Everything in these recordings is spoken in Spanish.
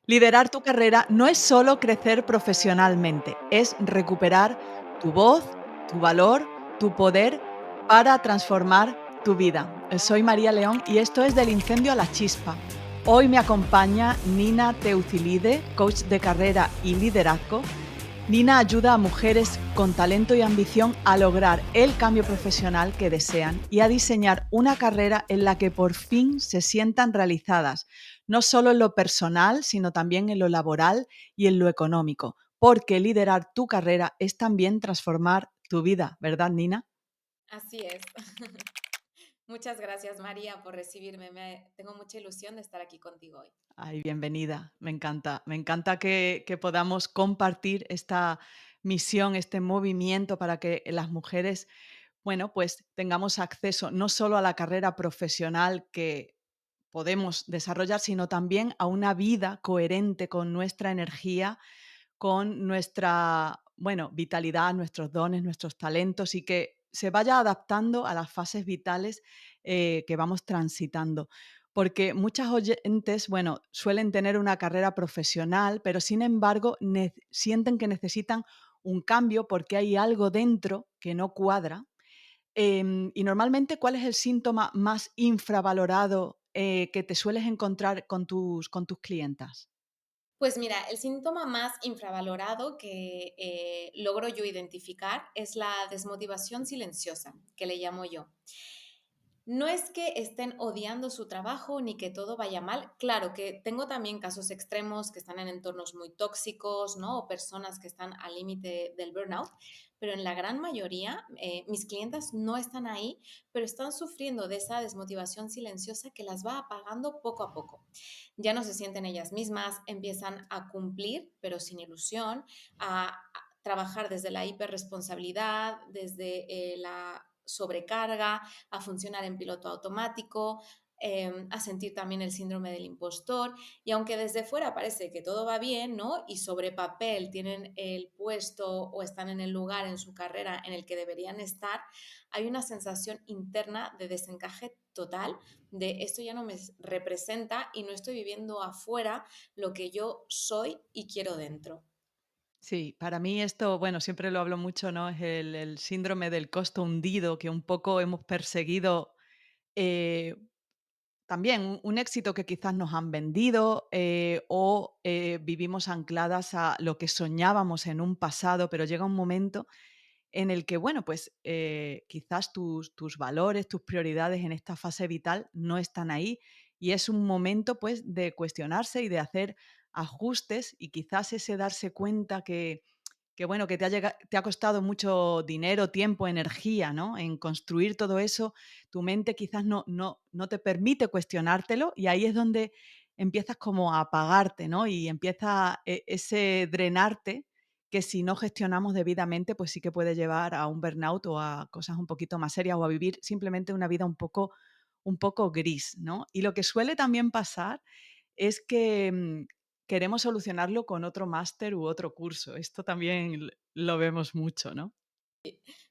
Liderar tu carrera no es solo crecer profesionalmente, es recuperar tu voz, tu valor, tu poder para transformar tu vida. Soy María León y esto es Del incendio a la chispa. Hoy me acompaña Nina Teucilide, coach de carrera y liderazgo. Nina ayuda a mujeres con talento y ambición a lograr el cambio profesional que desean y a diseñar una carrera en la que por fin se sientan realizadas, no solo en lo personal, sino también en lo laboral y en lo económico, porque liderar tu carrera es también transformar tu vida, ¿verdad, Nina? Así es. Muchas gracias, María, por recibirme. Tengo mucha ilusión de estar aquí contigo hoy. Ay, bienvenida, me encanta. Me encanta que podamos compartir esta misión, este movimiento para que las mujeres, bueno, pues tengamos acceso no solo a la carrera profesional que podemos desarrollar, sino también a una vida coherente con nuestra energía, con nuestra, bueno, vitalidad, nuestros dones, nuestros talentos y que se vaya adaptando a las fases vitales que vamos transitando. Porque muchas oyentes, bueno, suelen tener una carrera profesional, pero sin embargo sienten que necesitan un cambio porque hay algo dentro que no cuadra. Y normalmente, ¿cuál es el síntoma más infravalorado que te sueles encontrar con tus clientas? Pues mira, el síntoma más infravalorado que logro yo identificar es la desmotivación silenciosa, que le llamo yo. No es que estén odiando su trabajo ni que todo vaya mal. Claro que tengo también casos extremos que están en entornos muy tóxicos, ¿no? O personas que están al límite del burnout, pero en la gran mayoría mis clientas no están ahí, pero están sufriendo de esa desmotivación silenciosa que las va apagando poco a poco. Ya no se sienten ellas mismas, empiezan a cumplir, pero sin ilusión, a trabajar desde la hiperresponsabilidad, desde la sobrecarga, a funcionar en piloto automático, a sentir también el síndrome del impostor. Y aunque desde fuera parece que todo va bien, ¿no? Y sobre papel tienen el puesto o están en el lugar en su carrera en el que deberían estar, hay una sensación interna de desencaje total, de esto ya no me representa y no estoy viviendo afuera lo que yo soy y quiero dentro. Sí, para mí esto, bueno, siempre lo hablo mucho, ¿no? Es el síndrome del costo hundido que un poco hemos perseguido. eh, También un éxito que quizás nos han vendido o vivimos ancladas a lo que soñábamos en un pasado, pero llega un momento en el que, bueno, pues quizás tus valores, tus prioridades en esta fase vital no están ahí y es un momento pues de cuestionarse y de hacer ajustes y quizás ese darse cuenta que bueno, que te ha costado mucho dinero, tiempo, energía, ¿no? En construir todo eso, tu mente quizás no te permite cuestionártelo y ahí es donde empiezas como a apagarte, ¿no? Y empieza ese drenarte que si no gestionamos debidamente, pues sí que puede llevar a un burnout o a cosas un poquito más serias o a vivir simplemente una vida un poco gris, ¿no? Y lo que suele también pasar es que queremos solucionarlo con otro máster u otro curso. Esto también lo vemos mucho, ¿no?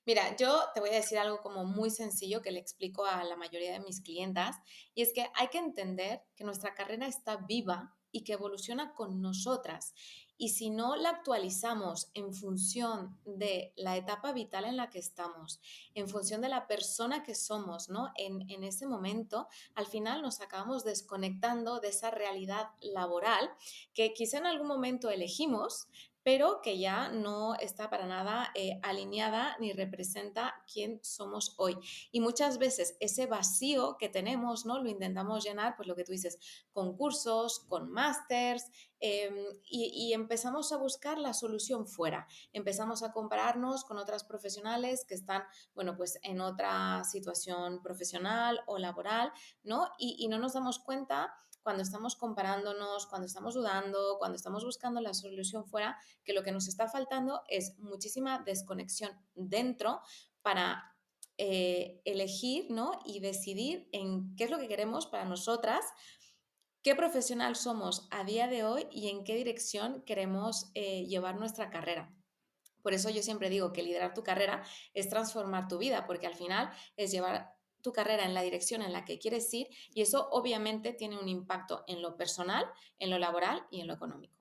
Mira, yo te voy a decir algo como muy sencillo que le explico a la mayoría de mis clientas, y es que hay que entender que nuestra carrera está viva y que evoluciona con nosotras. Y si no la actualizamos en función de la etapa vital en la que estamos, en función de la persona que somos, ¿no? En ese momento, al final nos acabamos desconectando de esa realidad laboral que quizá en algún momento elegimos, pero que ya no está para nada alineada ni representa quién somos hoy. Y muchas veces ese vacío que tenemos, ¿no? Lo intentamos llenar, pues lo que tú dices, con cursos, con másters, y empezamos a buscar la solución fuera. Empezamos a compararnos con otras profesionales que están, bueno, pues en otra situación profesional o laboral, ¿no? Y no nos damos cuenta cuando estamos comparándonos, cuando estamos dudando, cuando estamos buscando la solución fuera, que lo que nos está faltando es muchísima desconexión dentro para elegir, ¿no? Y decidir en qué es lo que queremos para nosotras, qué profesional somos a día de hoy y en qué dirección queremos llevar nuestra carrera. Por eso yo siempre digo que liderar tu carrera es transformar tu vida, porque al final es llevar tu carrera en la dirección en la que quieres ir y eso obviamente tiene un impacto en lo personal, en lo laboral y en lo económico.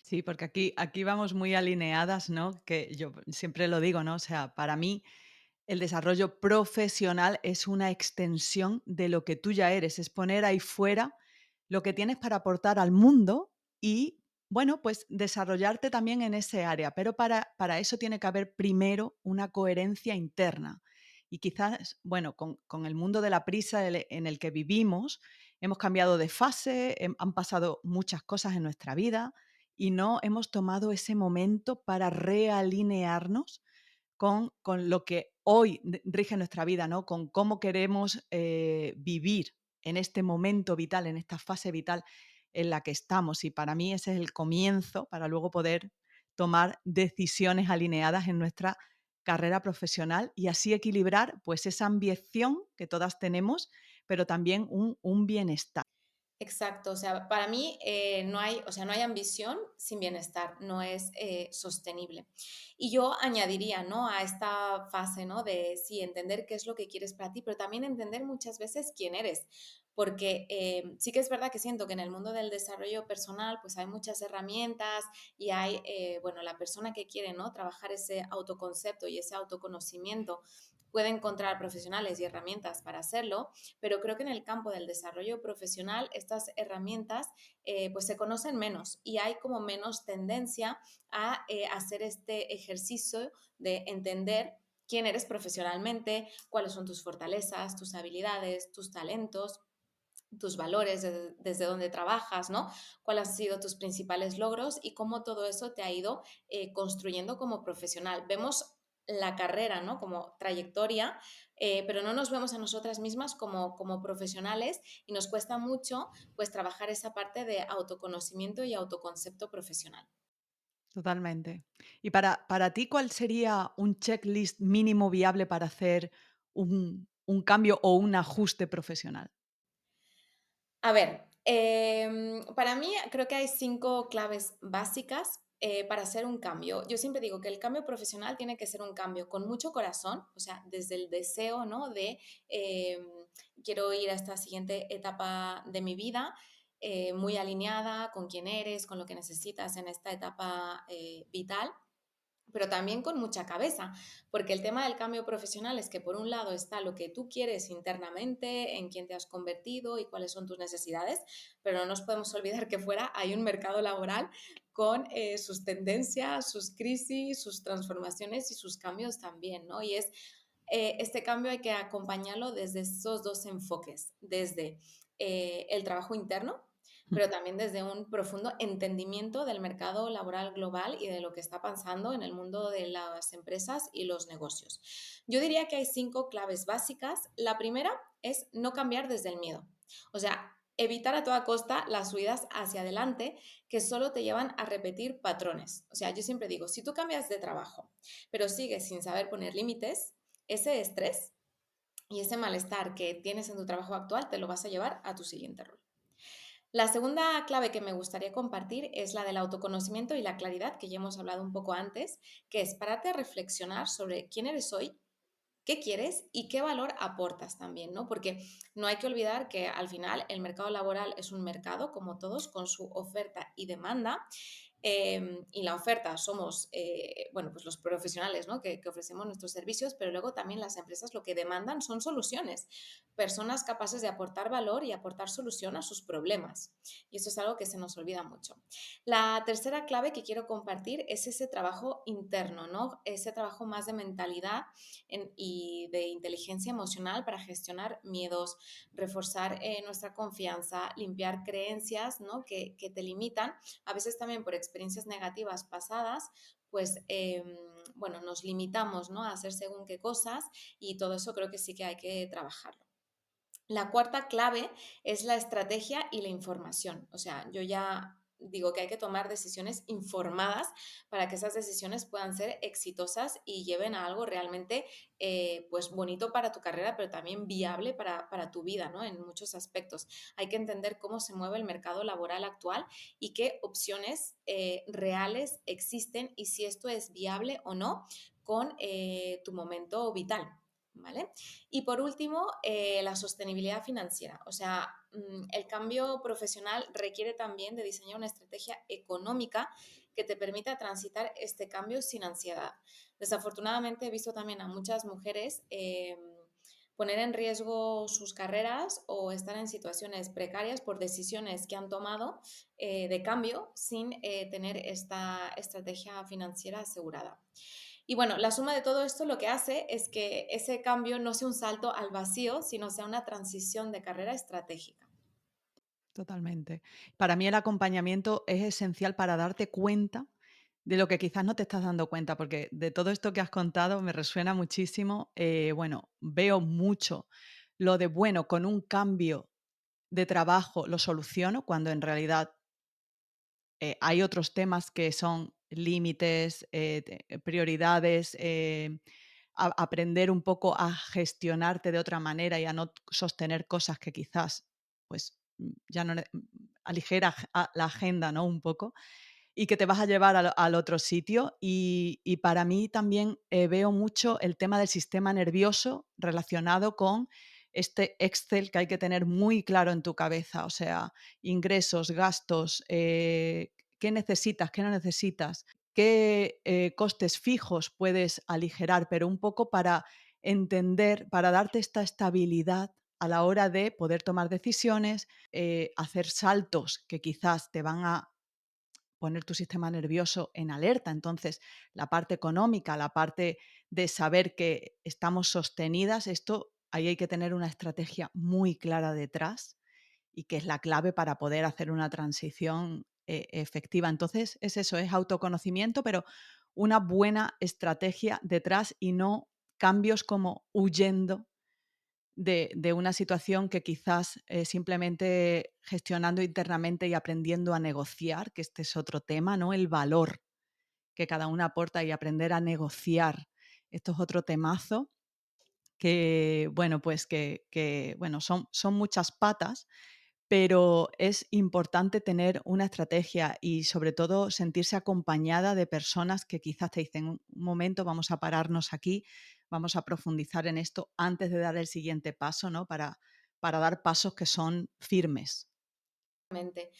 Sí, porque aquí vamos muy alineadas, ¿no? Que yo siempre lo digo, ¿no? O sea, para mí el desarrollo profesional es una extensión de lo que tú ya eres, es poner ahí fuera lo que tienes para aportar al mundo y, bueno, pues desarrollarte también en ese área, pero para eso tiene que haber primero una coherencia interna. Y quizás, bueno, con el mundo de la prisa en el que vivimos, hemos cambiado de fase, han pasado muchas cosas en nuestra vida y no hemos tomado ese momento para realinearnos con lo que hoy rige nuestra vida, ¿no? Con cómo queremos vivir en este momento vital, en esta fase vital en la que estamos. Y para mí ese es el comienzo para luego poder tomar decisiones alineadas en nuestra carrera profesional y así equilibrar pues esa ambición que todas tenemos, pero también un bienestar. Exacto, o sea, para mí no hay, o sea, no hay ambición sin bienestar, no es sostenible. Y yo añadiría, ¿no? A esta fase, ¿no? De sí, entender qué es lo que quieres para ti, pero también entender muchas veces quién eres, porque sí que es verdad que siento que en el mundo del desarrollo personal, pues hay muchas herramientas y hay, bueno, la persona que quiere, ¿no? Trabajar ese autoconcepto y ese autoconocimiento puede encontrar profesionales y herramientas para hacerlo, pero creo que en el campo del desarrollo profesional estas herramientas pues se conocen menos y hay como menos tendencia a hacer este ejercicio de entender quién eres profesionalmente, cuáles son tus fortalezas, tus habilidades, tus talentos, tus valores, desde dónde trabajas, ¿no? ¿Cuáles han sido tus principales logros y cómo todo eso te ha ido construyendo como profesional? Vemos la carrera, ¿no? Como trayectoria, pero no nos vemos a nosotras mismas como profesionales y nos cuesta mucho, pues, trabajar esa parte de autoconocimiento y autoconcepto profesional. Totalmente. Y para ti, ¿cuál sería un checklist mínimo viable para hacer un cambio o un ajuste profesional? A ver, para mí creo que hay 5 claves básicas, para hacer un cambio. Yo siempre digo que el cambio profesional tiene que ser un cambio con mucho corazón, o sea, desde el deseo, ¿no? De, quiero ir a esta siguiente etapa de mi vida, muy alineada con quién eres, con lo que necesitas en esta etapa, vital, pero también con mucha cabeza, porque el tema del cambio profesional es que por un lado está lo que tú quieres internamente, en quién te has convertido y cuáles son tus necesidades, pero no nos podemos olvidar que fuera hay un mercado laboral con sus tendencias, sus crisis, sus transformaciones y sus cambios también, ¿no? Y es este cambio hay que acompañarlo desde esos dos enfoques, desde el trabajo interno, Mm. pero también desde un profundo entendimiento del mercado laboral global y de lo que está pasando en el mundo de las empresas y los negocios. Yo diría que hay 5 claves básicas. La primera es no cambiar desde el miedo. O sea, evitar a toda costa las subidas hacia adelante que solo te llevan a repetir patrones. O sea, yo siempre digo, si tú cambias de trabajo, pero sigues sin saber poner límites, ese estrés y ese malestar que tienes en tu trabajo actual te lo vas a llevar a tu siguiente rol. La segunda clave que me gustaría compartir es la del autoconocimiento y la claridad, que ya hemos hablado un poco antes, que es pararte a reflexionar sobre quién eres hoy, qué quieres y qué valor aportas también, ¿no? Porque no hay que olvidar que al final el mercado laboral es un mercado, como todos, con su oferta y demanda. Y la oferta somos, bueno, pues los profesionales, ¿no? Que ofrecemos nuestros servicios, pero luego también las empresas lo que demandan son soluciones, personas capaces de aportar valor y aportar solución a sus problemas. Y eso es algo que se nos olvida mucho. La tercera clave que quiero compartir es ese trabajo interno, ¿no? Ese trabajo más de mentalidad y de inteligencia emocional para gestionar miedos, reforzar nuestra confianza, limpiar creencias, ¿no? Que te limitan, a veces también por experiencias negativas pasadas, pues bueno, nos limitamos, ¿no? A hacer según qué cosas y todo eso creo que sí que hay que trabajarlo. La cuarta clave es la estrategia y la información. O sea, yo ya digo que hay que tomar decisiones informadas para que esas decisiones puedan ser exitosas y lleven a algo realmente pues bonito para tu carrera, pero también viable para tu vida, ¿no? En muchos aspectos. Hay que entender cómo se mueve el mercado laboral actual y qué opciones reales existen y si esto es viable o no con tu momento vital. ¿vale? Y por último, la sostenibilidad financiera. O sea, el cambio profesional requiere también de diseñar una estrategia económica que te permita transitar este cambio sin ansiedad. Desafortunadamente he visto también a muchas mujeres poner en riesgo sus carreras o estar en situaciones precarias por decisiones que han tomado de cambio sin tener esta estrategia financiera asegurada. Y bueno, la suma de todo esto lo que hace es que ese cambio no sea un salto al vacío, sino sea una transición de carrera estratégica. Totalmente. Para mí el acompañamiento es esencial para darte cuenta de lo que quizás no te estás dando cuenta, porque de todo esto que has contado me resuena muchísimo. Bueno, veo mucho lo de, bueno, con un cambio de trabajo lo soluciono, cuando en realidad hay otros temas que son límites, prioridades, aprender un poco a gestionarte de otra manera y a no sostener cosas que quizás, pues, ya no aligera la agenda, ¿no? Un poco, y que te vas a llevar al otro sitio. Y para mí también veo mucho el tema del sistema nervioso relacionado con este Excel que hay que tener muy claro en tu cabeza, o sea, ingresos, gastos, qué necesitas, qué no necesitas, qué costes fijos puedes aligerar, pero un poco para entender, para darte esta estabilidad a la hora de poder tomar decisiones, hacer saltos que quizás te van a poner tu sistema nervioso en alerta. Entonces, la parte económica, la parte de saber que estamos sostenidas, esto ahí hay que tener una estrategia muy clara detrás y que es la clave para poder hacer una transición efectiva. Entonces, es eso, es autoconocimiento, pero una buena estrategia detrás y no cambios como huyendo de una situación que quizás simplemente gestionando internamente y aprendiendo a negociar, que este es otro tema, ¿no? El valor que cada uno aporta y aprender a negociar. Esto es otro temazo que, bueno, pues bueno, son muchas patas, pero es importante tener una estrategia y sobre todo sentirse acompañada de personas que quizás te dicen: "Un momento, vamos a pararnos aquí, vamos a profundizar en esto antes de dar el siguiente paso", ¿no? Para dar pasos que son firmes. Mente.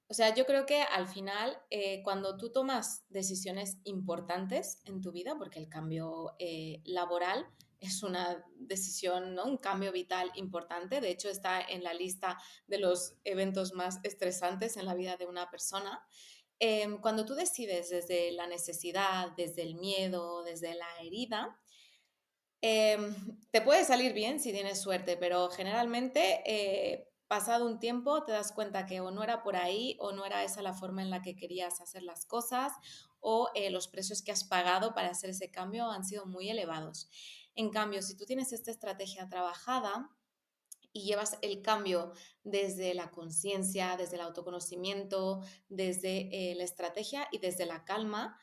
O sea, yo creo que al final, cuando tú tomas decisiones importantes en tu vida, porque el cambio laboral es una decisión, ¿no? Un cambio vital importante, de hecho está en la lista de los eventos más estresantes en la vida de una persona. Cuando tú decides desde la necesidad, desde el miedo, desde la herida, te puede salir bien si tienes suerte, pero generalmente, pasado un tiempo, te das cuenta que o no era por ahí, o no era esa la forma en la que querías hacer las cosas, o, los precios que has pagado para hacer ese cambio han sido muy elevados. En cambio, si tú tienes esta estrategia trabajada, y llevas el cambio desde la conciencia, desde el autoconocimiento, desde la estrategia y desde la calma,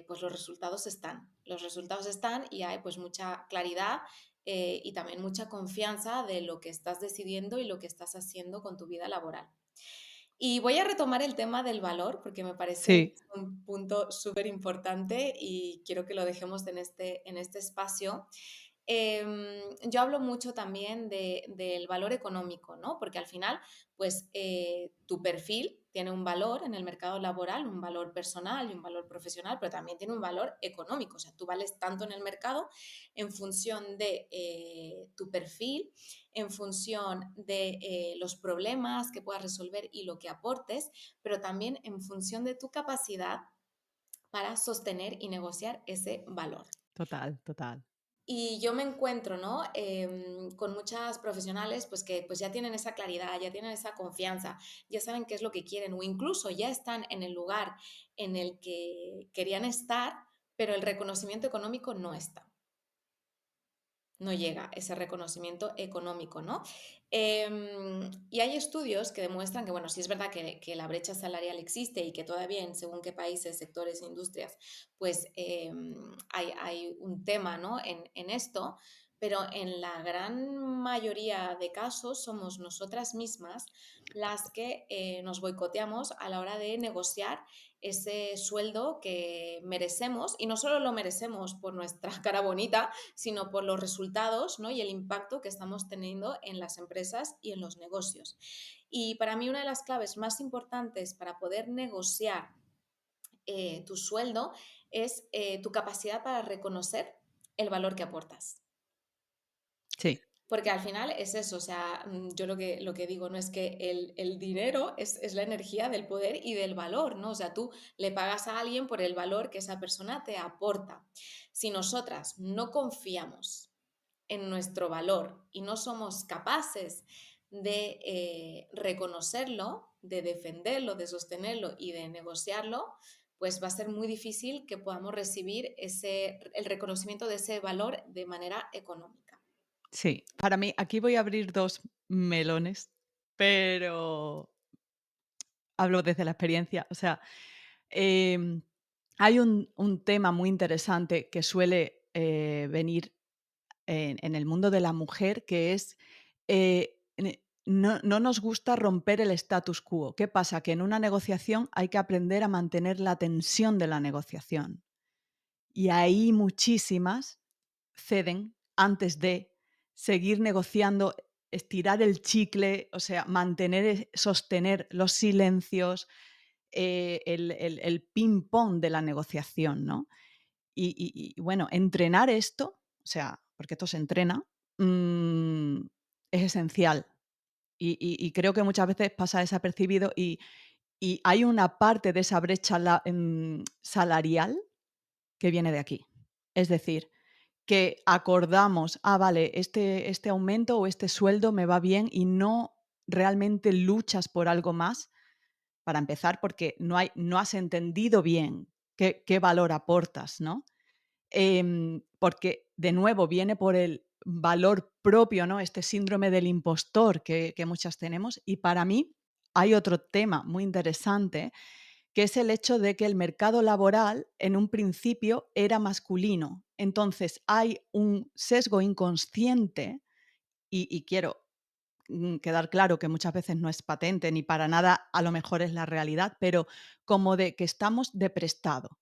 pues los resultados están. Los resultados están y hay pues mucha claridad y también mucha confianza de lo que estás decidiendo y lo que estás haciendo con tu vida laboral. Y voy a retomar el tema del valor porque me parece que Sí, es un punto súper importante y quiero que lo dejemos en este espacio. Yo hablo mucho también del valor económico, ¿no? Porque al final, pues tu perfil tiene un valor en el mercado laboral, un valor personal y un valor profesional, pero también tiene un valor económico. O sea, tú vales tanto en el mercado en función de tu perfil, en función de los problemas que puedas resolver y lo que aportes, pero también en función de tu capacidad para sostener y negociar ese valor. total, total. Y yo me encuentro, ¿no? Con muchas profesionales, pues que pues ya tienen esa claridad, ya tienen esa confianza, ya saben qué es lo que quieren o incluso ya están en el lugar en el que querían estar, pero el reconocimiento económico no está. No llega ese reconocimiento económico, ¿no? Y hay estudios que demuestran que, bueno, sí es verdad que la brecha salarial existe y que todavía en según qué países, sectores e industrias, pues hay un tema, ¿no? En esto, pero en la gran mayoría de casos somos nosotras mismas las que nos boicoteamos a la hora de negociar ese sueldo que merecemos, y no solo lo merecemos por nuestra cara bonita, sino por los resultados, ¿no? Y el impacto que estamos teniendo en las empresas y en los negocios. Y para mí una de las claves más importantes para poder negociar tu sueldo es tu capacidad para reconocer el valor que aportas. Sí, Porque al final es eso, o sea, yo lo que digo, ¿no? Es que el dinero es la energía del poder y del valor, ¿no? O sea, tú le pagas a alguien por el valor que esa persona te aporta. Si nosotras no confiamos en nuestro valor y no somos capaces de reconocerlo, de defenderlo, de sostenerlo y de negociarlo, pues va a ser muy difícil que podamos recibir el reconocimiento de ese valor de manera económica. sí. Para mí, aquí voy a abrir 2 melones, pero hablo desde la experiencia. O sea, em, hay un tema muy interesante que suele, venir en el mundo de la mujer, que es, no nos gusta romper el status quo. ¿Qué pasa? Que en una negociación hay que aprender a mantener la tensión de la negociación. Y ahí muchísimas ceden antes de seguir negociando, estirar el chicle, o sea, sostener los silencios, el ping pong de la negociación, ¿no? Y bueno, entrenar esto, o sea, porque esto se entrena, mm, es esencial. Y creo que muchas veces pasa desapercibido y hay una parte de esa brecha salarial que viene de aquí. Es decir, que acordamos, vale, este aumento o este sueldo me va bien y no realmente luchas por algo más, para empezar, porque no has entendido bien qué valor aportas, ¿no? Porque de nuevo viene por el valor propio, ¿no? Este síndrome del impostor que muchas tenemos. Y para mí hay otro tema muy interesante, que es el hecho de que el mercado laboral en un principio era masculino. Entonces hay un sesgo inconsciente y quiero quedar claro que muchas veces no es patente ni para nada a lo mejor es la realidad, pero como de que estamos de prestado,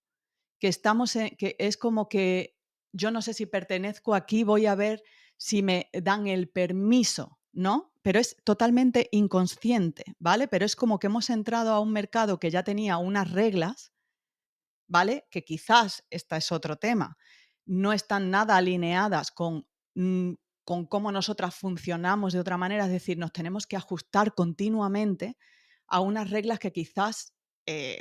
que estamos que es como que yo no sé si pertenezco aquí, voy a ver si me dan el permiso, ¿no? Pero es totalmente inconsciente, ¿vale? Pero es como que hemos entrado a un mercado que ya tenía unas reglas, ¿vale? Que quizás, este es otro tema, no están nada alineadas mm, con cómo nosotras funcionamos de otra manera, es decir, nos tenemos que ajustar continuamente a unas reglas que quizás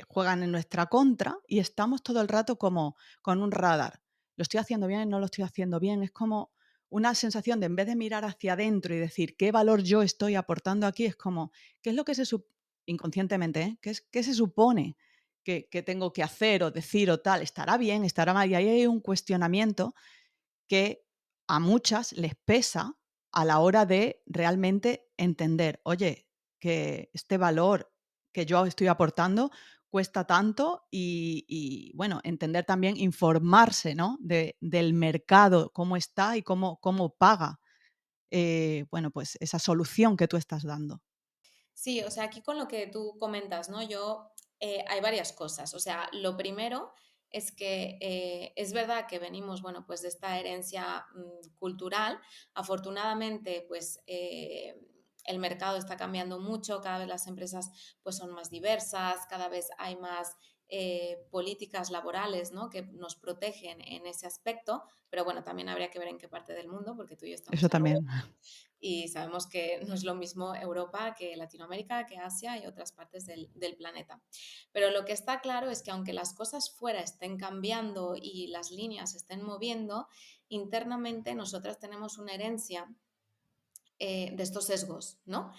juegan en nuestra contra y estamos todo el rato como con un radar. ¿Lo estoy haciendo bien? ¿No lo estoy haciendo bien? Es como una sensación de en vez de mirar hacia adentro y decir qué valor yo estoy aportando aquí, es como, ¿qué es lo que inconscientemente, qué se supone que tengo que hacer o decir o tal? ¿Estará bien? ¿Estará mal? Y ahí hay un cuestionamiento que a muchas les pesa a la hora de realmente entender, oye, que este valor que yo estoy aportando cuesta tanto y bueno, entender también, informarse, ¿no? Del mercado, cómo está y cómo paga, bueno, pues esa solución que tú estás dando. Sí, o sea, aquí con lo que tú comentas, ¿no? Hay varias cosas. O sea, lo primero es que es verdad que venimos, bueno, pues de esta herencia cultural. Afortunadamente, pues el mercado está cambiando mucho, cada vez las empresas pues son más diversas, cada vez hay más políticas laborales, ¿no? Que nos protegen en ese aspecto, pero bueno, también habría que ver en qué parte del mundo, porque tú y yo estamos Eso en Europa también. y sabemos que no es lo mismo Europa que Latinoamérica, que Asia y otras partes del planeta. Pero lo que está claro es que aunque las cosas fuera estén cambiando y las líneas se estén moviendo, internamente nosotras tenemos una herencia de estos sesgos, ¿no?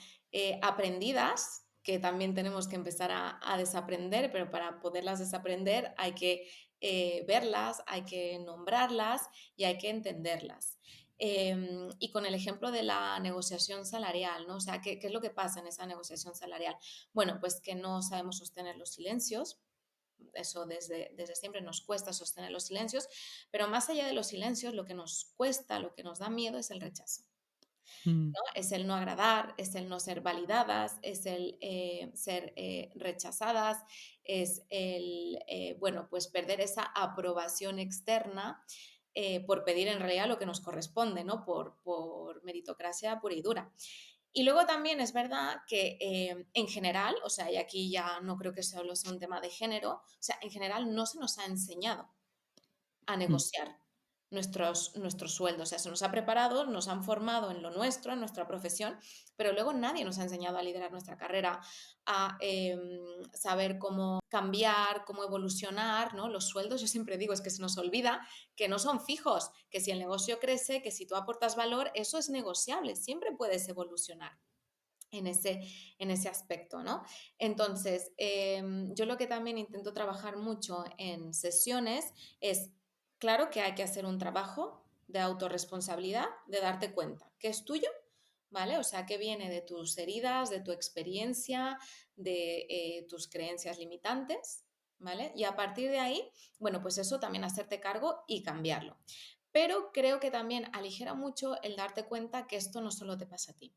Aprendidas, que también tenemos que empezar a desaprender, pero para poderlas desaprender hay que verlas, hay que nombrarlas y hay que entenderlas. Y con el ejemplo de la negociación salarial, ¿no? O sea, ¿qué es lo que pasa en esa negociación salarial? Bueno, pues que no sabemos sostener los silencios, eso desde siempre nos cuesta sostener los silencios, pero más allá de los silencios, lo que nos cuesta, lo que nos da miedo es el rechazo. Mm, ¿No? Es el no agradar, es el no ser validadas, es el ser rechazadas, es el, bueno, pues perder esa aprobación externa por pedir en realidad lo que nos corresponde, ¿no? Por meritocracia pura y dura. Y luego también es verdad que en general, o sea, y aquí ya no creo que solo sea un tema de género, o sea, en general no se nos ha enseñado a mm. negociar nuestros sueldos. O sea, se nos ha preparado, nos han formado en lo nuestro, en nuestra profesión, pero luego nadie nos ha enseñado a liderar nuestra carrera, a saber cómo cambiar, cómo evolucionar, ¿no? Los sueldos, yo siempre digo, es que se nos olvida que no son fijos, que si el negocio crece, que si tú aportas valor, eso es negociable, siempre puedes evolucionar en ese aspecto, ¿no? Entonces, yo lo que también intento trabajar mucho en sesiones es, claro que hay que hacer un trabajo de autorresponsabilidad, de darte cuenta que es tuyo, ¿vale? O sea, que viene de tus heridas, de tu experiencia, de tus creencias limitantes, ¿vale? Y a partir de ahí, bueno, pues eso también hacerte cargo y cambiarlo. Pero creo que también aligera mucho el darte cuenta que esto no solo te pasa a ti,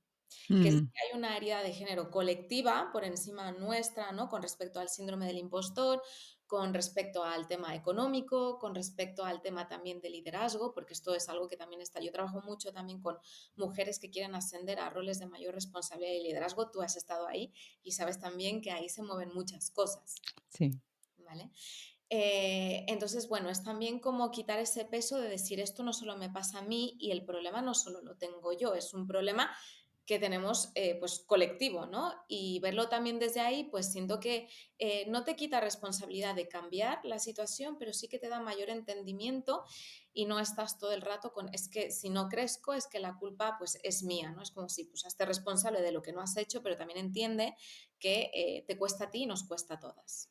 que sí Mm, que hay una herida de género colectiva por encima nuestra, ¿no? Con respecto al síndrome del impostor, con respecto al tema económico, con respecto al tema también de liderazgo, porque esto es algo que también está. Yo trabajo mucho también con mujeres que quieren ascender a roles de mayor responsabilidad y liderazgo. Tú has estado ahí y sabes también que ahí se mueven muchas cosas, sí. ¿vale? Entonces, bueno, es también como quitar ese peso de decir esto no solo me pasa a mí y el problema no solo lo tengo yo, es un problema que tenemos pues colectivo, ¿no? Y verlo también desde ahí, pues siento que no te quita responsabilidad de cambiar la situación, pero sí que te da mayor entendimiento y no estás todo el rato con, es que si no crezco, es que la culpa pues es mía, ¿no? Es como si pues hazte responsable de lo que no has hecho, pero también entiende que te cuesta a ti y nos cuesta a todas.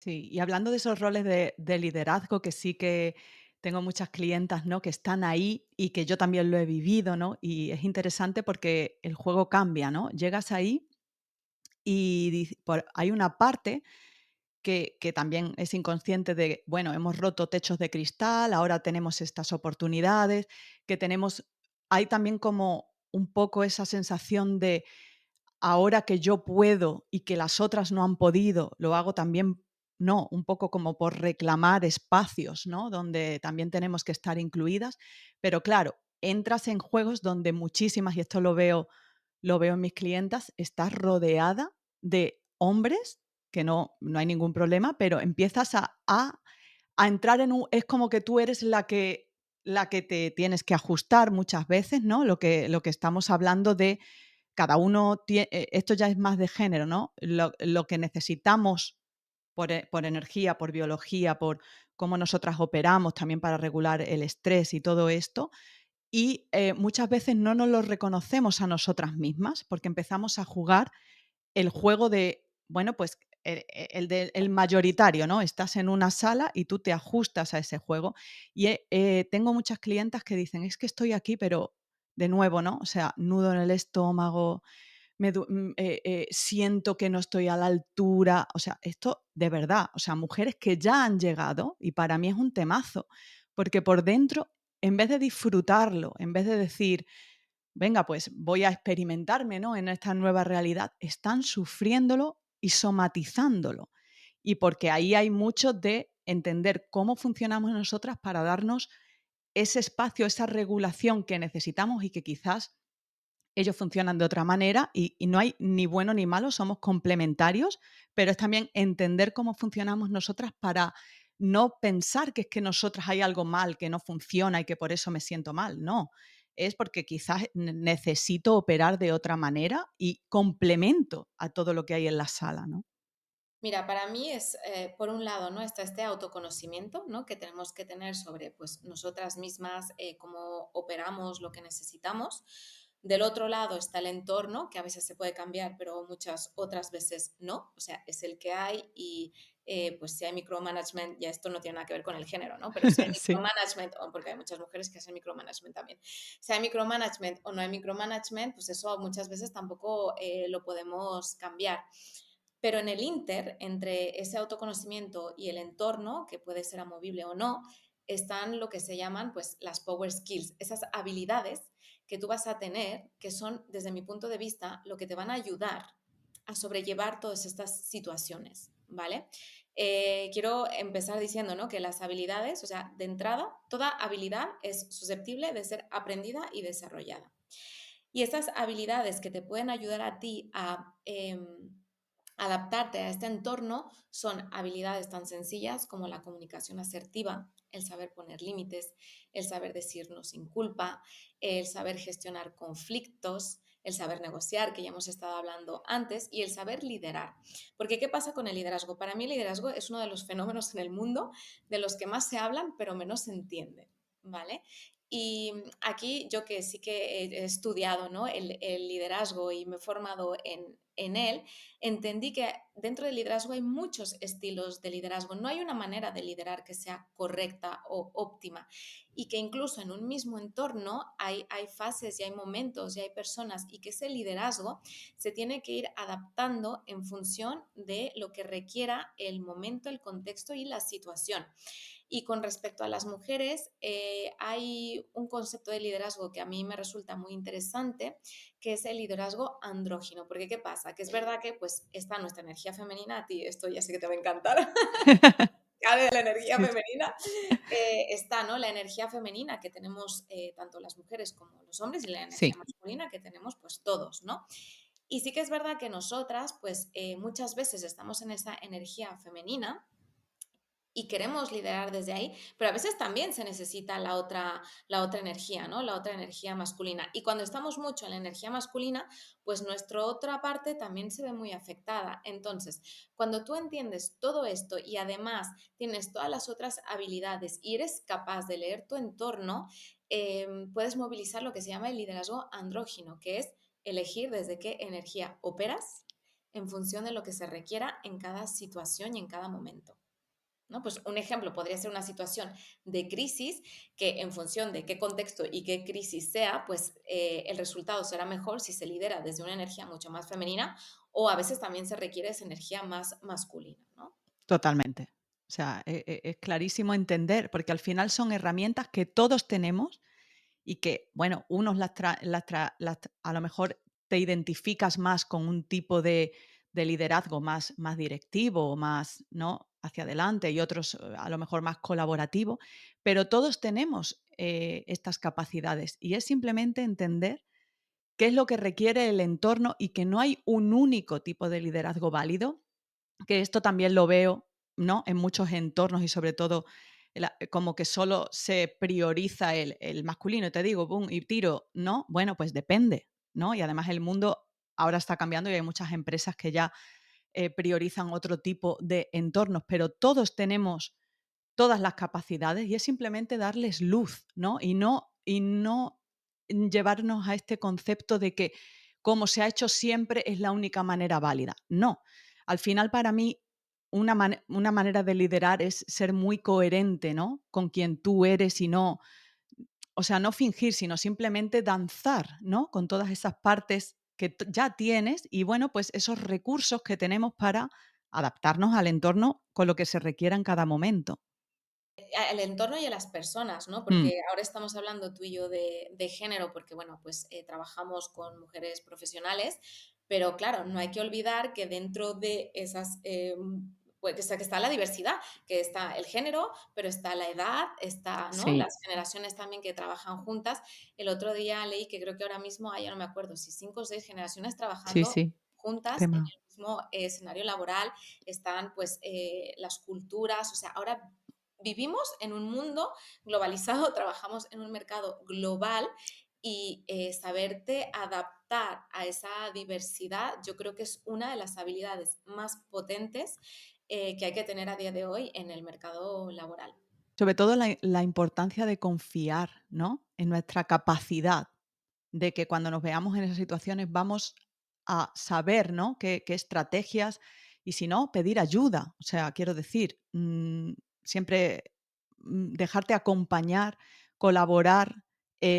Sí, y hablando de esos roles de liderazgo, que sí que tengo muchas clientas, ¿no?, que están ahí y que yo también lo he vivido, ¿no? Y es interesante porque el juego cambia, ¿no? Llegas ahí y hay una parte que también es inconsciente de, bueno, hemos roto techos de cristal, ahora tenemos estas oportunidades, que tenemos hay también como un poco esa sensación de ahora que yo puedo y que las otras no han podido, lo hago también, no, un poco como por reclamar espacios, ¿no? Donde también tenemos que estar incluidas. Pero claro, entras en juegos donde muchísimas, y esto lo veo en mis clientas, estás rodeada de hombres, que no hay ningún problema, pero empiezas a entrar en un, es como que tú eres la que te tienes que ajustar muchas veces, ¿no? Lo que estamos hablando de cada uno esto ya es más de género, ¿no? Lo que necesitamos por energía, por biología, por cómo nosotras operamos también para regular el estrés y todo esto. Y muchas veces no nos lo reconocemos a nosotras mismas porque empezamos a jugar el juego de, bueno, pues el mayoritario, ¿no? Estás en una sala y tú te ajustas a ese juego. Y tengo muchas clientas que dicen, es que estoy aquí, pero de nuevo, ¿no? O sea, nudo en el estómago, siento que no estoy a la altura. O sea, esto de verdad, o sea, mujeres que ya han llegado, y para mí es un temazo, porque por dentro, en vez de disfrutarlo, en vez de decir, venga, pues voy a experimentarme, ¿no?, en esta nueva realidad, están sufriéndolo y somatizándolo. Y porque ahí hay mucho de entender cómo funcionamos nosotras para darnos ese espacio, esa regulación que necesitamos y que quizás ellos funcionan de otra manera y no hay ni bueno ni malo, somos complementarios, pero es también entender cómo funcionamos nosotras para no pensar que es que nosotras hay algo mal, que no funciona y que por eso me siento mal. No, es porque quizás necesito operar de otra manera y complemento a todo lo que hay en la sala, ¿no? Mira, para mí es, por un lado, ¿no? Está este autoconocimiento, ¿no? Que tenemos que tener sobre, pues, nosotras mismas, cómo operamos lo que necesitamos. Del otro lado está el entorno, que a veces se puede cambiar, pero muchas otras veces no. O sea, es el que hay y, pues, si hay micromanagement, ya esto no tiene nada que ver con el género, ¿no? Pero si hay Sí. micromanagement, o porque hay muchas mujeres que hacen micromanagement también. Si hay micromanagement o no hay micromanagement, pues eso muchas veces tampoco lo podemos cambiar. Pero en el inter, entre ese autoconocimiento y el entorno, que puede ser amovible o no, están lo que se llaman pues las power skills, esas habilidades que tú vas a tener, que son, desde mi punto de vista, lo que te van a ayudar a sobrellevar todas estas situaciones, ¿vale? Quiero empezar diciendo, ¿no?, que las habilidades, o sea, de entrada, toda habilidad es susceptible de ser aprendida y desarrollada. Y estas habilidades que te pueden ayudar a ti a adaptarte a este entorno son habilidades tan sencillas como la comunicación asertiva, el saber poner límites, el saber decir no sin culpa, el saber gestionar conflictos, el saber negociar, que ya hemos estado hablando antes, y el saber liderar. Porque ¿qué pasa con el liderazgo? Para mí el liderazgo es uno de los fenómenos en el mundo de los que más se hablan, pero menos se entienden, ¿vale? Y aquí yo que sí que he estudiado, ¿no?, el liderazgo y me he formado en él, entendí que dentro del liderazgo hay muchos estilos de liderazgo. No hay una manera de liderar que sea correcta o óptima y que incluso en un mismo entorno hay fases y hay momentos y hay personas y que ese liderazgo se tiene que ir adaptando en función de lo que requiera el momento, el contexto y la situación. Y con respecto a las mujeres, hay un concepto de liderazgo que a mí me resulta muy interesante, que es el liderazgo andrógino. Porque ¿qué pasa? Que es verdad que pues está nuestra energía femenina, a ti esto ya sé que te va a encantar, de la energía Sí, femenina, está, ¿no?, la energía femenina que tenemos tanto las mujeres como los hombres y la energía sí, masculina que tenemos pues todos, ¿no? Y sí que es verdad que nosotras pues muchas veces estamos en esa energía femenina y queremos liderar desde ahí, pero a veces también se necesita la otra energía, ¿no? La otra energía masculina. Y cuando estamos mucho en la energía masculina, pues nuestra otra parte también se ve muy afectada. Entonces, cuando tú entiendes todo esto y además tienes todas las otras habilidades y eres capaz de leer tu entorno, puedes movilizar lo que se llama el liderazgo andrógino, que es elegir desde qué energía operas en función de lo que se requiera en cada situación y en cada momento, ¿no? Pues un ejemplo podría ser una situación de crisis que en función de qué contexto y qué crisis sea, pues el resultado será mejor si se lidera desde una energía mucho más femenina o a veces también se requiere esa energía más masculina, ¿no? totalmente. O sea, es clarísimo entender, porque al final son herramientas que todos tenemos y que, bueno, unos a lo mejor te identificas más con un tipo de liderazgo más directivo o más, ¿no?, hacia adelante y otros a lo mejor más colaborativo, pero todos tenemos estas capacidades y es simplemente entender qué es lo que requiere el entorno y que no hay un único tipo de liderazgo válido, que esto también lo veo, ¿no?, en muchos entornos y sobre todo como que solo se prioriza el masculino. Te digo, pum, y tiro, ¿no? Bueno, pues depende, ¿no? Y además el mundo ahora está cambiando y hay muchas empresas que ya priorizan otro tipo de entornos, pero todos tenemos todas las capacidades y es simplemente darles luz, ¿no? Y no llevarnos a este concepto de que como se ha hecho siempre es la única manera válida. No, al final para mí una manera de liderar es ser muy coherente, ¿no?, con quien tú eres y no, o sea, no fingir, sino simplemente danzar, ¿no?, con todas esas partes que ya tienes y bueno, pues esos recursos que tenemos para adaptarnos al entorno con lo que se requiera en cada momento. Al entorno y a las personas, ¿no? Mm, Porque ahora estamos hablando tú y yo de género, porque, bueno, pues trabajamos con mujeres profesionales, pero claro, no hay que olvidar que dentro de esas, pues que está la diversidad, que está el género, pero está la edad, está, ¿no?, sí, las generaciones también que trabajan juntas. El otro día leí que creo que ahora mismo hay, ya no me acuerdo, si 5 o 6 generaciones sí, trabajando sí, juntas en tema. el mismo escenario laboral, están pues las culturas, o sea, ahora vivimos en un mundo globalizado, trabajamos en un mercado global y saberte adaptar a esa diversidad, yo creo que es una de las habilidades más potentes que hay que tener a día de hoy en el mercado laboral. Sobre todo la importancia de confiar, ¿no?, en nuestra capacidad, de que cuando nos veamos en esas situaciones vamos a saber, ¿no?, qué estrategias y si no, pedir ayuda. O sea, quiero decir, siempre, dejarte acompañar, colaborar,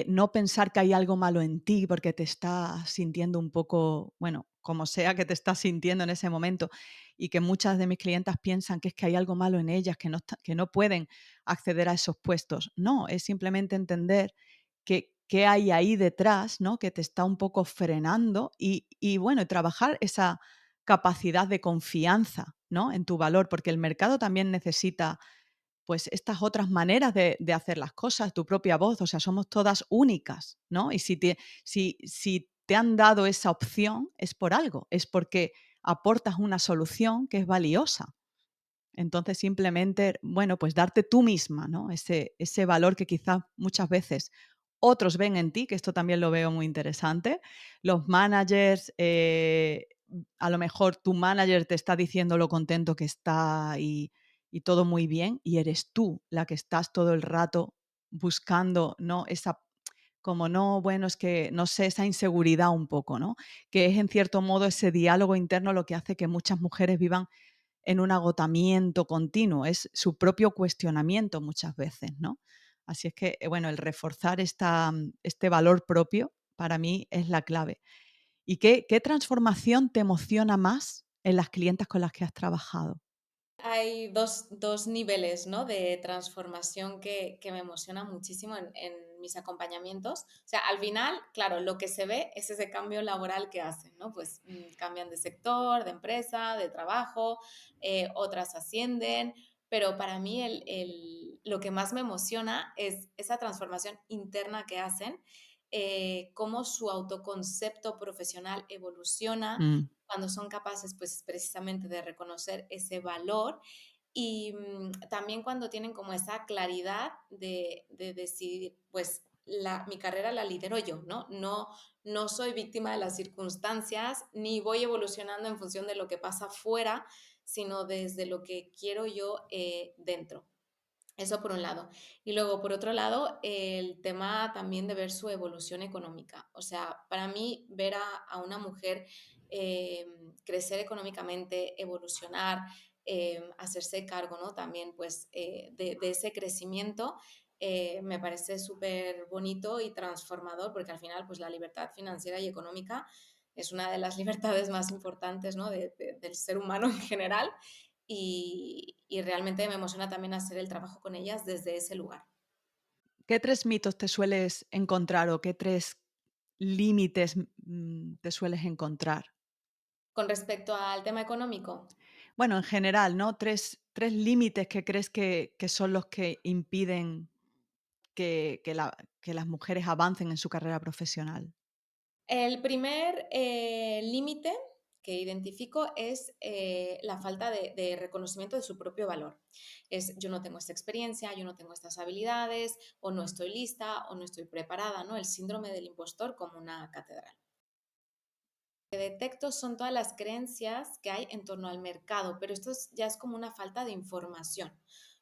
no pensar que hay algo malo en ti porque te estás sintiendo un poco, bueno, como sea que te estás sintiendo en ese momento, y que muchas de mis clientas piensan que es que hay algo malo en ellas, que no pueden acceder a esos puestos. No, es simplemente entender que qué hay ahí detrás, ¿no? Que te está un poco frenando y bueno, y trabajar esa capacidad de confianza, ¿no? En tu valor, porque el mercado también necesita pues estas otras maneras de hacer las cosas, tu propia voz, o sea, somos todas únicas, ¿no? Y si te han dado esa opción es por algo, es porque aportas una solución que es valiosa. Entonces, simplemente, bueno, pues darte tú misma, ¿no? Ese valor que quizás muchas veces otros ven en ti, que esto también lo veo muy interesante. Los managers, a lo mejor tu manager te está diciendo lo contento que está y todo muy bien, y eres tú la que estás todo el rato buscando, ¿no? Esa, como no, bueno, es que no sé, esa inseguridad un poco, ¿no? Que es en cierto modo ese diálogo interno lo que hace que muchas mujeres vivan en un agotamiento continuo, es su propio cuestionamiento muchas veces, ¿no? Así es que, bueno, el reforzar este valor propio para mí es la clave. ¿Y qué transformación te emociona más en las clientas con las que has trabajado? Hay dos niveles, ¿no?, de transformación que me emociona muchísimo en mis acompañamientos. O sea, al final, claro, lo que se ve es ese cambio laboral que hacen, ¿no? Pues, cambian de sector, de empresa, de trabajo, otras ascienden, pero para mí lo que más me emociona es esa transformación interna que hacen, cómo su autoconcepto profesional evoluciona, Mm, cuando son capaces, pues, precisamente de reconocer ese valor y, también cuando tienen como esa claridad de decidir, pues, mi carrera la lidero yo, ¿no? No soy víctima de las circunstancias, ni voy evolucionando en función de lo que pasa fuera, sino desde lo que quiero yo, dentro. Eso por un lado. Y luego, por otro lado, el tema también de ver su evolución económica. O sea, para mí, ver a una mujer crecer económicamente, evolucionar, hacerse cargo, ¿no? También, pues, de ese crecimiento, me parece súper bonito y transformador, porque al final, pues, la libertad financiera y económica es una de las libertades más importantes, ¿no? Del ser humano en general y realmente me emociona también hacer el trabajo con ellas desde ese lugar. ¿Qué 3 mitos te sueles encontrar o qué 3 límites, te sueles encontrar? Con respecto al tema económico, Bueno, en general, ¿no? Tres límites que crees que son los que impiden que las mujeres avancen en su carrera profesional. el primer límite que identifico es la falta de reconocimiento de su propio valor. Es yo no tengo esta experiencia, yo no tengo estas habilidades, o no estoy lista, o no estoy preparada, ¿no? El síndrome del impostor como una catedral. Que detecto son todas las creencias que hay en torno al mercado, pero ya es como una falta de información,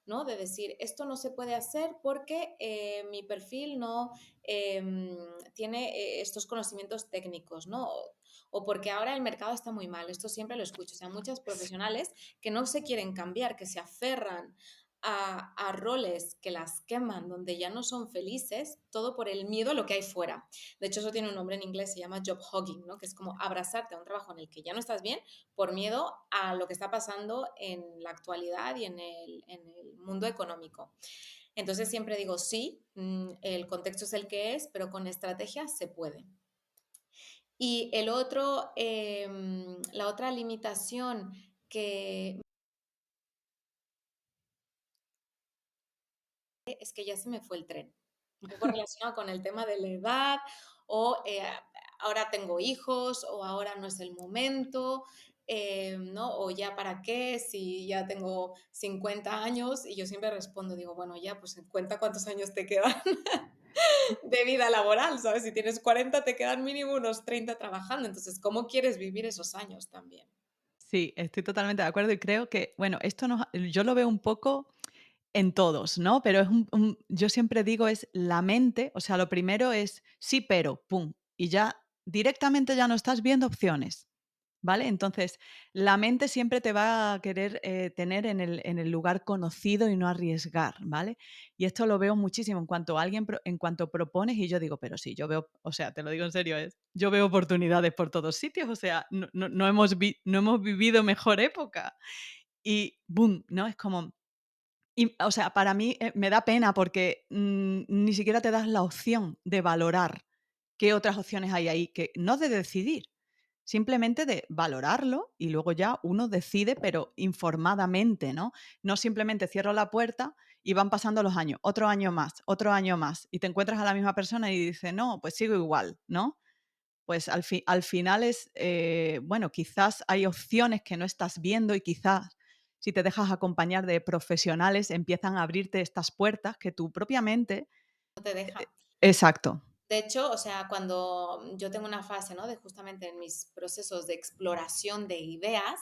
¿no? De decir, esto no se puede hacer porque mi perfil no tiene estos conocimientos técnicos, ¿no? O porque ahora el mercado está muy mal. Esto siempre lo escucho. O sea, muchas profesionales que no se quieren cambiar, que se aferran a roles que las queman, donde ya no son felices, todo por el miedo a lo que hay fuera. De hecho, eso tiene un nombre en inglés, se llama job hogging, ¿no? Que es como abrazarte a un trabajo en el que ya no estás bien por miedo a lo que está pasando en la actualidad y en el mundo económico. Entonces siempre digo, sí, el contexto es el que es, pero con estrategia se puede. Y el otro, la otra limitación que es que ya se me fue el tren. Un poco relacionado con el tema de la edad, o ahora tengo hijos, o ahora no es el momento, ¿no? O ya para qué, si ya tengo 50 años, y yo siempre respondo, digo, bueno, ya, pues en cuenta cuántos años te quedan de vida laboral, ¿sabes? Si tienes 40 te quedan mínimo unos 30 trabajando, entonces, ¿cómo quieres vivir esos años también? Sí, estoy totalmente de acuerdo y creo que, bueno, yo lo veo un poco en todos, ¿no? Pero es yo siempre digo es la mente, o sea, lo primero es sí, pero, pum, y ya directamente ya no estás viendo opciones. ¿vale? Entonces, la mente siempre te va a querer, tener en el lugar conocido y no arriesgar, ¿vale? Y esto lo veo muchísimo en cuanto propones y yo digo: "Pero sí, yo veo", o sea, te lo digo en serio, yo veo oportunidades por todos sitios, o sea, no hemos vivido mejor época y bum, ¿no? Es como o sea, para mí, me da pena porque, ni siquiera te das la opción de valorar qué otras opciones hay ahí, que no de decidir, simplemente de valorarlo y luego ya uno decide, pero informadamente, ¿no? No simplemente cierro la puerta y van pasando los años, otro año más, y te encuentras a la misma persona y dice: "No, pues sigo igual", ¿no? Pues al final es, bueno, quizás hay opciones que no estás viendo y quizás si te dejas acompañar de profesionales empiezan a abrirte estas puertas que tú propiamente. No te deja. Exacto. De hecho, o sea, cuando yo tengo una fase, ¿no? De justamente en mis procesos de exploración de ideas,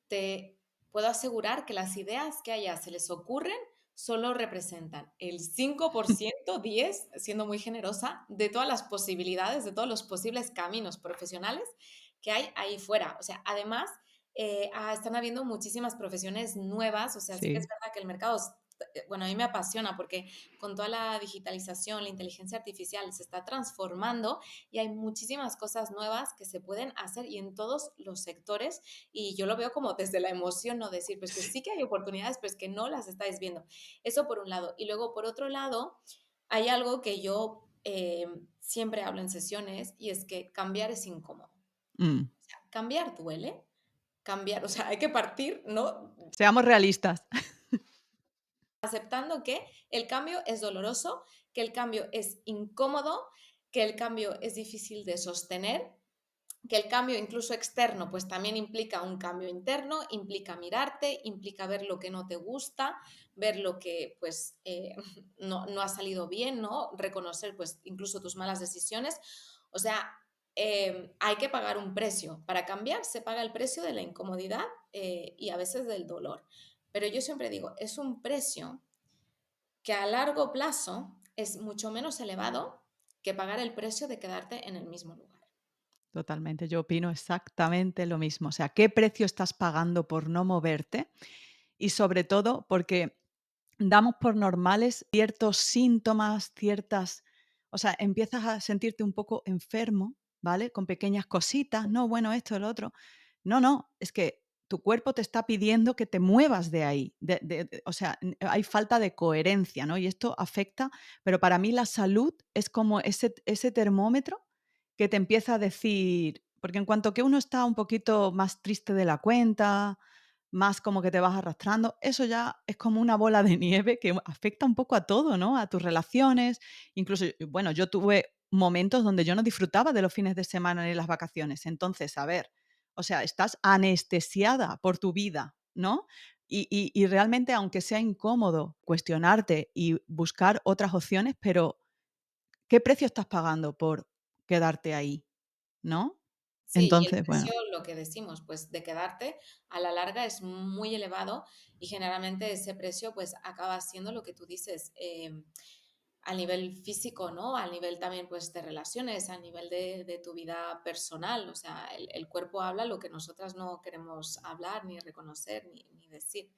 te puedo asegurar que las ideas que a ellas se les ocurren solo representan el 5%, 10, siendo muy generosa, de todas las posibilidades, de todos los posibles caminos profesionales que hay ahí fuera. O sea, además, están habiendo muchísimas profesiones nuevas. O sea, sí que es Sí, verdad que el mercado, bueno, a mí me apasiona porque con toda la digitalización, la inteligencia artificial se está transformando y hay muchísimas cosas nuevas que se pueden hacer y en todos los sectores, y yo lo veo como desde la emoción, no decir, pues que sí. sí que hay oportunidades, pues que no las estáis viendo. Eso por un lado. Y luego, por otro lado, hay algo que yo siempre hablo en sesiones y es que cambiar es incómodo. Mm. O sea, cambiar duele, cambiar, o sea, hay que partir, ¿no? Seamos realistas. Aceptando que el cambio es doloroso, que el cambio es incómodo, que el cambio es difícil de sostener, que el cambio incluso externo pues también implica un cambio interno, implica mirarte, implica ver lo que no te gusta, ver lo que pues no ha salido bien, ¿no? Reconocer pues incluso tus malas decisiones. O sea, hay que pagar un precio. Para cambiar se paga el precio de la incomodidad y a veces del dolor. Pero yo siempre digo, es un precio que a largo plazo es mucho menos elevado que pagar el precio de quedarte en el mismo lugar. Totalmente, yo opino exactamente lo mismo. O sea, ¿qué precio estás pagando por no moverte? Y sobre todo porque damos por normales ciertos síntomas, ciertas, o sea, empiezas a sentirte un poco enfermo, ¿vale? Con pequeñas cositas, no, bueno, esto, lo otro. No, no, es que tu cuerpo te está pidiendo que te muevas de ahí. O sea, hay falta de coherencia, ¿no? Y esto afecta, pero para mí la salud es como ese termómetro que te empieza a decir, porque en cuanto que uno está un poquito más triste de la cuenta, más como que te vas arrastrando, eso ya es como una bola de nieve que afecta un poco a todo, ¿no? A tus relaciones, incluso, bueno, yo tuve momentos donde yo no disfrutaba de los fines de semana ni las vacaciones. Entonces, a ver, o sea, estás anestesiada por tu vida, ¿no? Y realmente, aunque sea incómodo cuestionarte y buscar otras opciones, pero ¿qué precio estás pagando por quedarte ahí? ¿No? Sí, y el Entonces, bueno, precio, lo que decimos, pues de quedarte a la larga es muy elevado y generalmente ese precio pues acaba siendo lo que tú dices, a nivel físico, ¿no? A nivel también pues de relaciones, a nivel de tu vida personal, o sea, el cuerpo habla lo que nosotras no queremos hablar, ni reconocer, ni decir.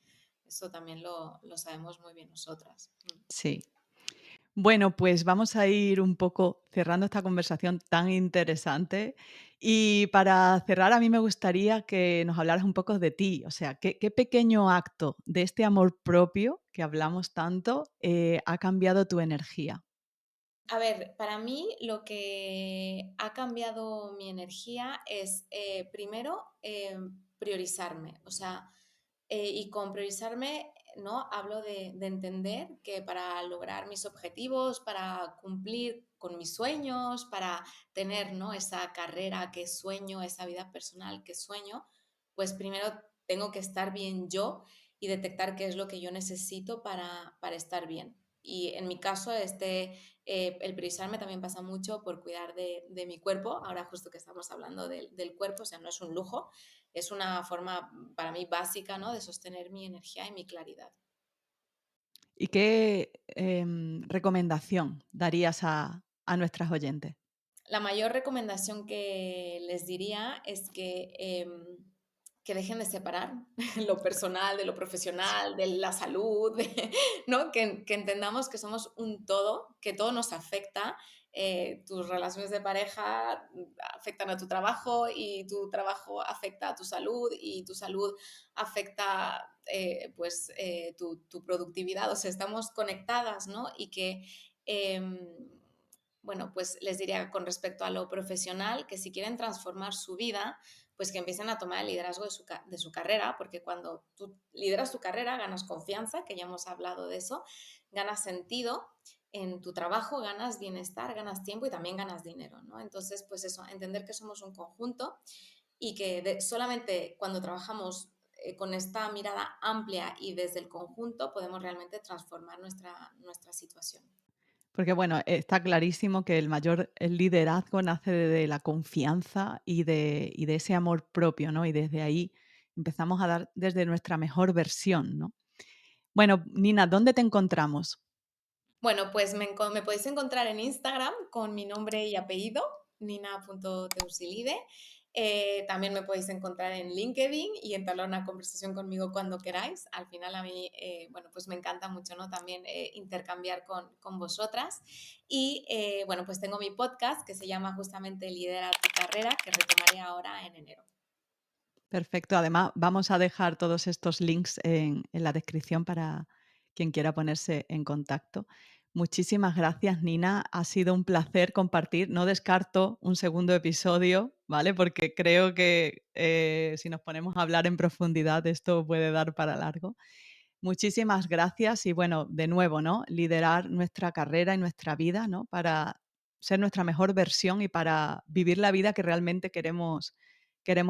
Eso también lo sabemos muy bien nosotras. Mm. sí. Bueno, pues vamos a ir un poco cerrando esta conversación tan interesante. Y para cerrar, a mí me gustaría que nos hablaras un poco de ti. O sea, ¿qué pequeño acto de este amor propio que hablamos tanto ha cambiado tu energía? A ver, para mí lo que ha cambiado mi energía es, primero, priorizarme. O sea, y con priorizarme, ¿no? Hablo de entender que para lograr mis objetivos, para cumplir con mis sueños, para tener, ¿no? Esa carrera que sueño, esa vida personal que sueño, pues primero tengo que estar bien yo y detectar qué es lo que yo necesito para estar bien. Y en mi caso, el priorizarme también pasa mucho por cuidar de mi cuerpo. Ahora justo que estamos hablando del cuerpo, o sea, no es un lujo, es una forma para mí básica, ¿no? De sostener mi energía y mi claridad. ¿Y qué recomendación darías a nuestras oyentes? la mayor recomendación que les diría es que dejen de separar lo personal de lo profesional, de la salud, ¿no? Que entendamos que somos un todo, que todo nos afecta. Tus relaciones de pareja afectan a tu trabajo y tu trabajo afecta a tu salud y tu salud afecta tu productividad. O sea, estamos conectadas, ¿no? Y que bueno, pues les diría con respecto a lo profesional que si quieren transformar su vida, pues que empiecen a tomar el liderazgo de su carrera, porque cuando tú lideras tu carrera ganas confianza, que ya hemos hablado de eso, ganas sentido en tu trabajo, ganas bienestar, ganas tiempo y también ganas dinero, ¿no? Entonces, pues eso, entender que somos un conjunto y que solamente cuando trabajamos con esta mirada amplia y desde el conjunto podemos realmente transformar nuestra situación. Porque bueno, está clarísimo que el liderazgo nace de la confianza y de ese amor propio, ¿no? Y desde ahí empezamos a dar desde nuestra mejor versión, ¿no? Bueno, Nina, ¿dónde te encontramos? Bueno, pues me podéis encontrar en Instagram con mi nombre y apellido, nina.teusilide. También me podéis encontrar en LinkedIn y entablar una conversación conmigo cuando queráis. Al final a mí, bueno, pues me encanta mucho, ¿no? También intercambiar con vosotras. Y bueno, pues tengo mi podcast que se llama justamente Lidera tu carrera, que retomaré ahora en enero. Perfecto. Además, vamos a dejar todos estos links en la descripción para quien quiera ponerse en contacto. Muchísimas gracias, Nina. Ha sido un placer compartir. No descarto un segundo episodio, ¿vale? Porque creo que si nos ponemos a hablar en profundidad, esto puede dar para largo. Muchísimas gracias y bueno, de nuevo, ¿no? Liderar nuestra carrera y nuestra vida, ¿no? Para ser nuestra mejor versión y para vivir la vida que realmente queremos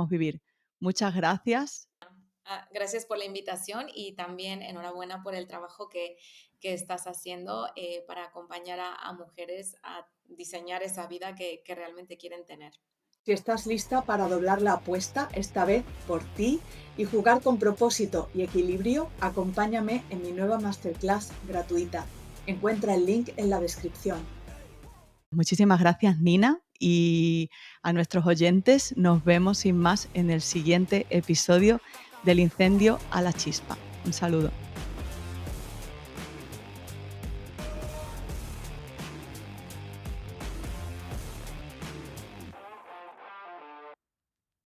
vivir. Muchas gracias. Gracias por la invitación y también enhorabuena por el trabajo que estás haciendo para acompañar a mujeres a diseñar esa vida que realmente quieren tener. Si estás lista para doblar la apuesta, esta vez por ti, y jugar con propósito y equilibrio, acompáñame en mi nueva masterclass gratuita. Encuentra el link en la descripción. Muchísimas gracias, Nina. Y a nuestros oyentes nos vemos sin más en el siguiente episodio del incendio a la chispa. Un saludo.